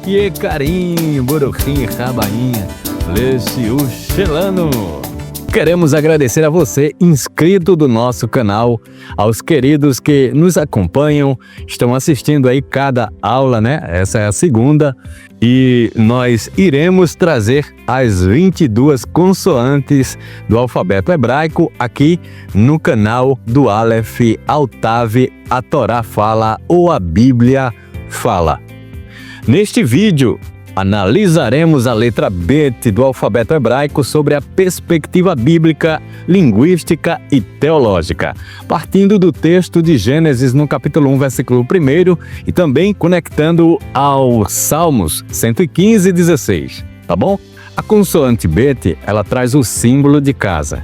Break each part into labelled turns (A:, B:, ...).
A: Yecarim, Boruchim, Rabainha, Leciu Xelano. Queremos agradecer a você, inscrito do nosso canal, aos queridos que nos acompanham, estão assistindo aí cada aula, né? Essa é a segunda e nós iremos trazer as 22 consoantes do alfabeto hebraico aqui no canal do Aleph ao Tav, a Torá fala ou a Bíblia fala. Neste vídeo, analisaremos a letra Bet do alfabeto hebraico sobre a perspectiva bíblica, linguística e teológica, partindo do texto de Gênesis no capítulo 1, versículo 1 e também conectando aos Salmos 115 e 16, tá bom? A consoante Bet, ela traz o símbolo de casa,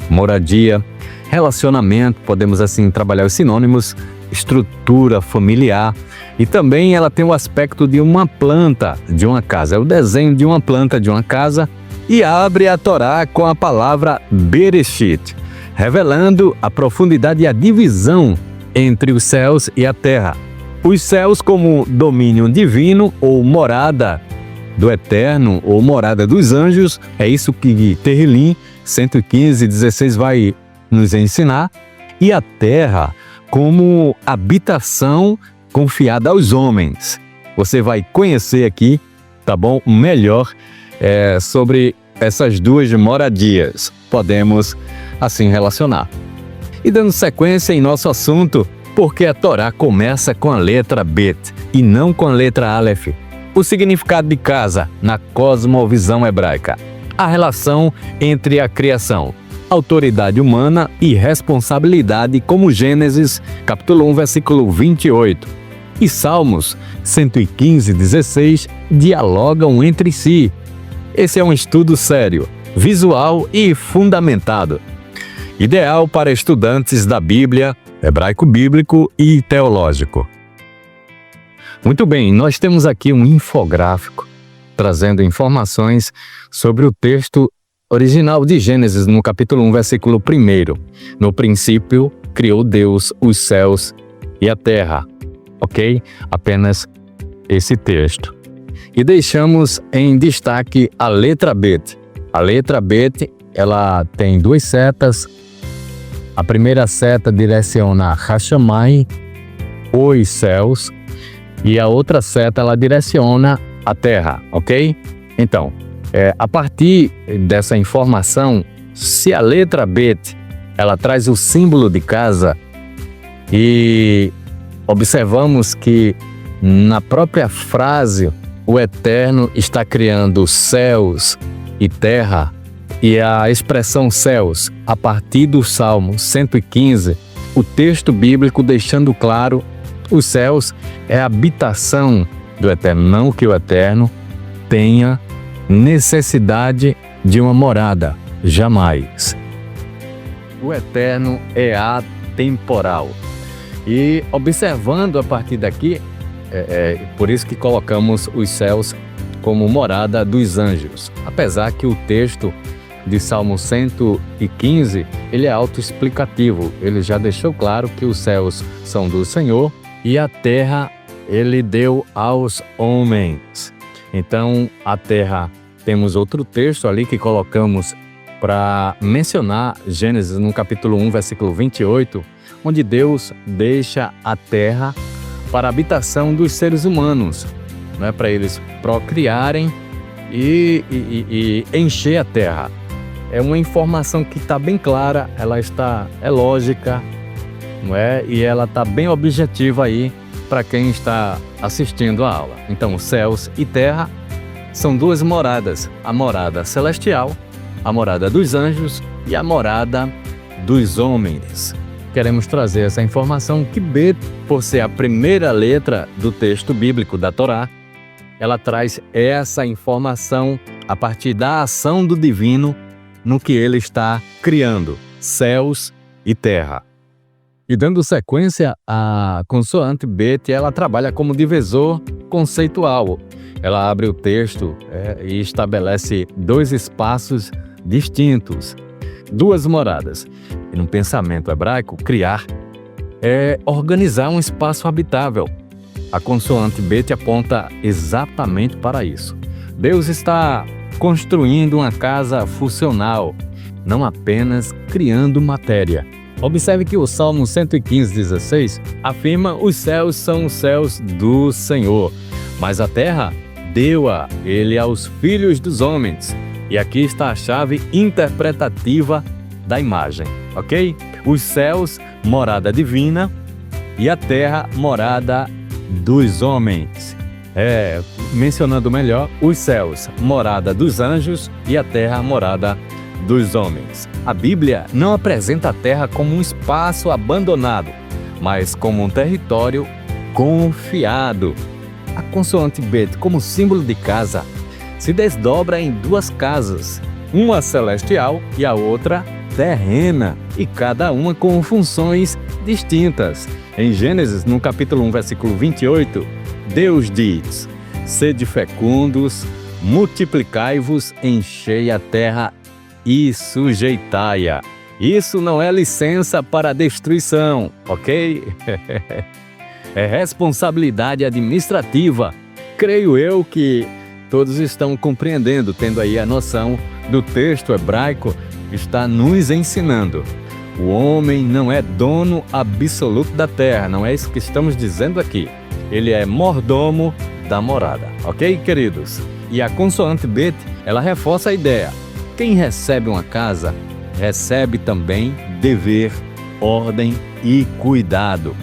A: moradia, relacionamento, podemos assim trabalhar os sinônimos, estrutura familiar, e também ela tem o aspecto de uma planta de uma casa, é o desenho de uma planta de uma casa, e abre a Torá com a palavra Bereshit, revelando a profundidade e a divisão entre os céus e a terra. Os céus como domínio divino ou morada do eterno ou morada dos anjos, é isso que Tehillim 115:16 vai nos ensinar, e a terra como habitação confiada aos homens. Você vai conhecer aqui, tá bom? Melhor sobre essas duas moradias. Podemos assim relacionar. E dando sequência em nosso assunto, porque a Torá começa com a letra Bet e não com a letra Aleph. O significado de casa na cosmovisão hebraica. A relação entre a criação, autoridade humana e responsabilidade, como Gênesis, capítulo 1, versículo 28. E Salmos 115:16 dialogam entre si. Esse é um estudo sério, visual e fundamentado. Ideal para estudantes da Bíblia, hebraico bíblico e teológico. Muito bem, nós temos aqui um infográfico trazendo informações sobre o texto original de Gênesis, no capítulo 1, versículo 1. No princípio, criou Deus os céus e a terra. Ok? Apenas esse texto. E deixamos em destaque a letra Bet. A letra Bet, ela tem duas setas. A primeira seta direciona Hashamai, os céus, e a outra seta, ela direciona a terra, ok? Então, a partir dessa informação, se a letra Bet, ela traz o símbolo de casa e observamos que na própria frase o Eterno está criando céus e terra, e a expressão céus, a partir do Salmo 115, o texto bíblico deixando claro, os céus é a habitação do Eterno, não que o Eterno tenha necessidade de uma morada, jamais. O Eterno é atemporal. E observando a partir daqui, por isso que colocamos os céus como morada dos anjos. Apesar que o texto de Salmo 115, ele é autoexplicativo. Ele já deixou claro que os céus são do Senhor e a terra ele deu aos homens. Então, a terra, temos outro texto ali que colocamos para mencionar Gênesis no capítulo 1, versículo 28, onde Deus deixa a terra para a habitação dos seres humanos, né, para eles procriarem e encher a terra. É uma informação que está bem clara, é lógica, não é? E ela está bem objetiva aí para quem está assistindo a aula. Então, céus e terra são duas moradas, a morada celestial, a morada dos anjos e a morada dos homens. Queremos trazer essa informação que Bet, por ser a primeira letra do texto bíblico da Torá, ela traz essa informação a partir da ação do divino no que ele está criando, céus e terra. E dando sequência, a consoante Bet, ela trabalha como divisor conceitual. Ela abre o texto e estabelece dois espaços distintos, duas moradas. E no pensamento hebraico, criar é organizar um espaço habitável. A consoante Bet aponta exatamente para isso. Deus está construindo uma casa funcional, não apenas criando matéria. Observe que o Salmo 115:16 afirma: os céus são os céus do Senhor, mas a terra deu-a ele aos filhos dos homens. E aqui está a chave interpretativa da imagem, ok? Os céus, morada divina, e a terra, morada dos homens. Mencionando melhor, os céus, morada dos anjos, e a terra, morada dos homens. A Bíblia não apresenta a terra como um espaço abandonado, mas como um território confiado. A consoante Bet, como símbolo de casa, se desdobra em duas casas, uma celestial e a outra terrena, e cada uma com funções distintas. Em Gênesis, no capítulo 1, versículo 28, Deus diz: sede fecundos, multiplicai-vos, enchei a terra e sujeitai-a. Isso não é licença para destruição, ok? É responsabilidade administrativa. Creio eu que todos estão compreendendo, tendo aí a noção do texto hebraico que está nos ensinando. O homem não é dono absoluto da terra, não é isso que estamos dizendo aqui. Ele é mordomo da morada, ok, queridos? E a consoante Bet, ela reforça a ideia. Quem recebe uma casa, recebe também dever, ordem e cuidado.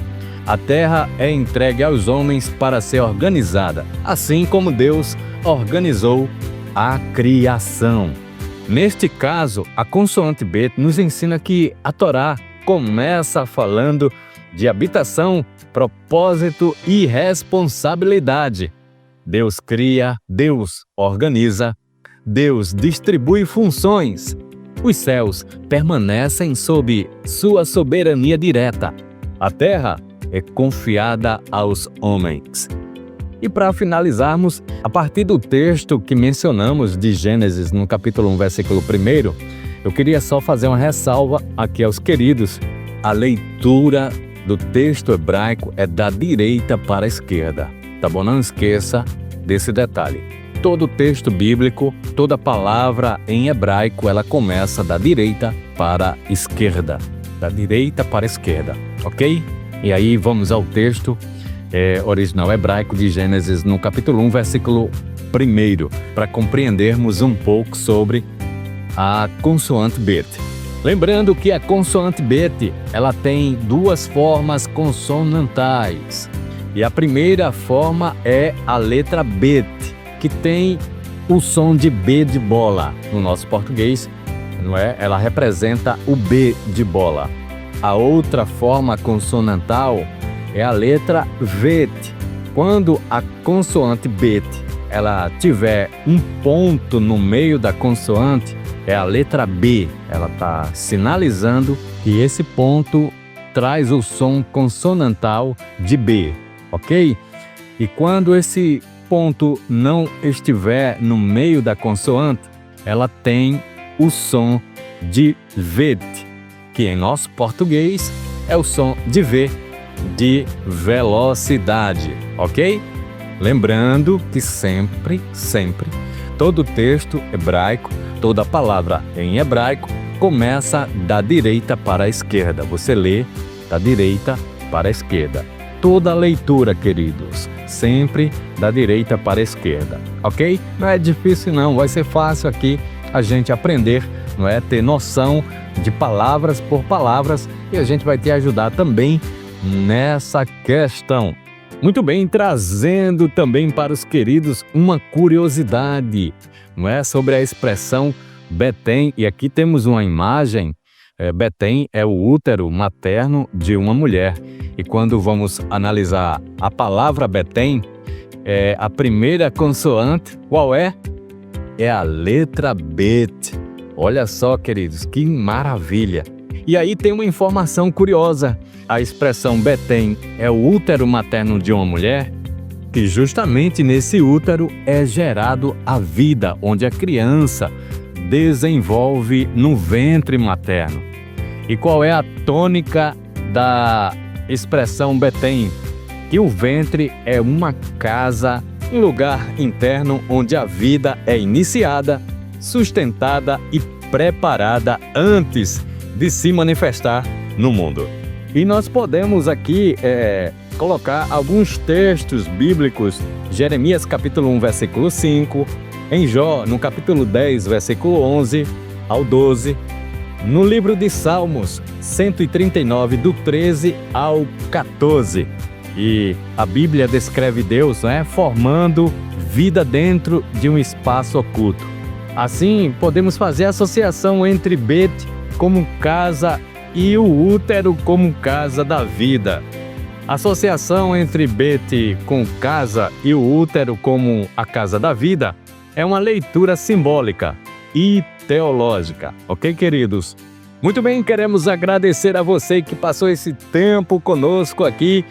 A: A terra é entregue aos homens para ser organizada, assim como Deus organizou a criação. Neste caso, a consoante Bet nos ensina que a Torá começa falando de habitação, propósito e responsabilidade. Deus cria, Deus organiza, Deus distribui funções. Os céus permanecem sob sua soberania direta. A terra é confiada aos homens. E para finalizarmos, a partir do texto que mencionamos de Gênesis, no capítulo 1, versículo 1, eu queria só fazer uma ressalva aqui aos queridos. A leitura do texto hebraico é da direita para a esquerda, tá bom? Não esqueça desse detalhe. Todo texto bíblico, toda palavra em hebraico, ela começa da direita para a esquerda. Da direita para a esquerda, ok? E aí vamos ao texto original hebraico de Gênesis, no capítulo 1, versículo 1, para compreendermos um pouco sobre a consoante Bet. Lembrando que a consoante Bet, ela tem duas formas consonantais. E a primeira forma é a letra Bet, que tem o som de B de bola. No nosso português, não é? Ela representa o B de bola. A outra forma consonantal é a letra Bet. Quando a consoante Bet ela tiver um ponto no meio da consoante, é a letra B. Ela está sinalizando que esse ponto traz o som consonantal de B, ok? E quando esse ponto não estiver no meio da consoante, ela tem o som de VET, que em nosso português é o som de V, de velocidade, ok? Lembrando que sempre, todo texto hebraico, toda palavra em hebraico começa da direita para a esquerda. Você lê da direita para a esquerda. Toda leitura, queridos, sempre da direita para a esquerda, ok? Não é difícil não, vai ser fácil aqui a gente aprender, não é? Ter noção de palavras por palavras, e a gente vai te ajudar também nessa questão. Muito bem, trazendo também para os queridos uma curiosidade, não é? Sobre a expressão Betém, e aqui temos uma imagem. Betém é o útero materno de uma mulher. E quando vamos analisar a palavra Betém, a primeira consoante, qual é? É a letra Bet. Olha só, queridos, que maravilha! E aí tem uma informação curiosa. A expressão Betém é o útero materno de uma mulher, que justamente nesse útero é gerado a vida, onde a criança desenvolve no ventre materno. E qual é a tônica da expressão Betém? que o ventre é uma casa, um lugar interno onde a vida é iniciada, sustentada e preparada antes de se manifestar no mundo. E nós podemos aqui colocar alguns textos bíblicos, Jeremias capítulo 1, versículo 5, em Jó, no capítulo 10, versículo 11 ao 12, no livro de Salmos 139, do 13 ao 14. E a Bíblia descreve Deus, formando vida dentro de um espaço oculto. Assim, podemos fazer a associação entre Bet como casa e o útero como casa da vida. A associação entre Bet com casa e o útero como a casa da vida é uma leitura simbólica e teológica, ok, queridos? Muito bem, queremos agradecer a você que passou esse tempo conosco aqui,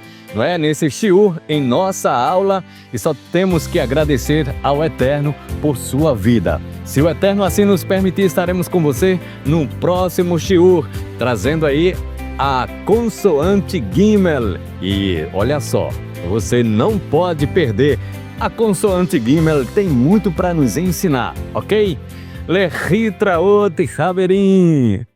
A: nesse shiur, em nossa aula, e só temos que agradecer ao Eterno por sua vida. Se o Eterno assim nos permitir, estaremos com você no próximo shiur, trazendo aí a consoante Gimel. E olha só, você não pode perder. A consoante Gimel tem muito para nos ensinar, ok? Lehitraot, Haverim!